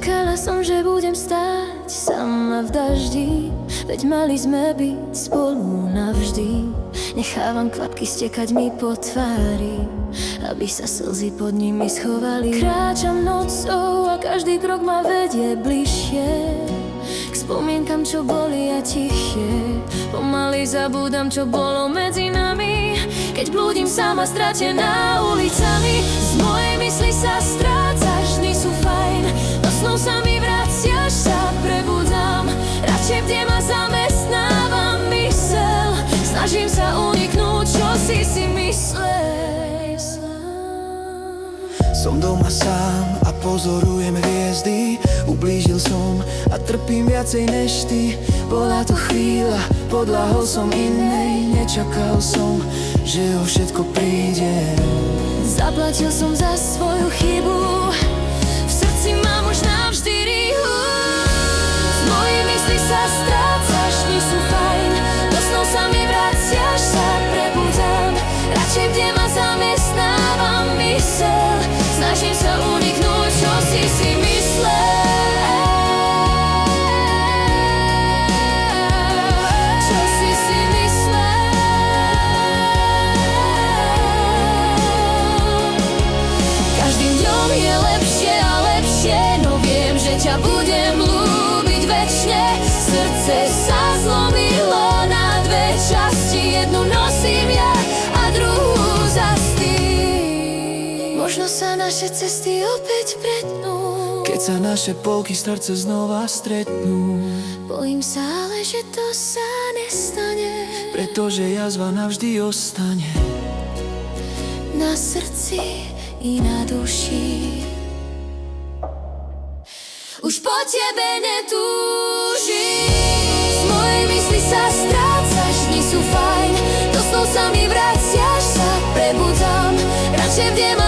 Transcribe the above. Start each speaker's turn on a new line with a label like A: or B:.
A: Čakala som, že budem stáť sama v daždi, veď mali sme byť spolu navždy. Nechávam kvapky stekať mi po tvári, aby sa slzy pod nimi schovali. Kráčam nocou a každý krok ma vedie bližšie k spomienkam, čo boli a tichšie. Pomaly zabúdam, čo bolo medzi nami, keď blúdim sama stratená ulicami. Z mojej mysli sa strácaš, dni sú fajn, do snov sa mi vraciaš, sa prebudzám. Radšej kde ma zamestnávam mysel, snažím sa uniknúť, čo si myslel.
B: Som doma sám a pozorujem hviezdy. Ublížil som a trpím viacej než ty. Bola to chvíľa, podľahol som inej. Nečakal som, že o všetko príde.
A: Zaplatil som za svoju chybu, v srdci mám už navždy rýhu. Z mojej mysli sa strácaš, dni sú fajn, do snov sa mi vraciaš, sa prebudzám. Radšej kde ma zamestnávam mysel, snažím sa uniknúť, čo si myslel. Čo si myslel. Každým dňom je lepšie a lepšie, no viem, že ťa budem ľúbiť večne. Srdce sa zlomilo na dve časti, jednu nosím ja a druhú zas ty. Možno sa naše cesty opäť pretnú,
B: keď sa naše polky srdce znova stretnú.
A: bojím sa ale, že to sa nestane.
B: Pretože jazva navždy ostane
A: Na srdci i na duši. Už po tebe netúžim. Z mojej mysli sa strácaš, dni sú fajn, do snov sa mi vraciaš, sa prebudzám. Radšej kde ma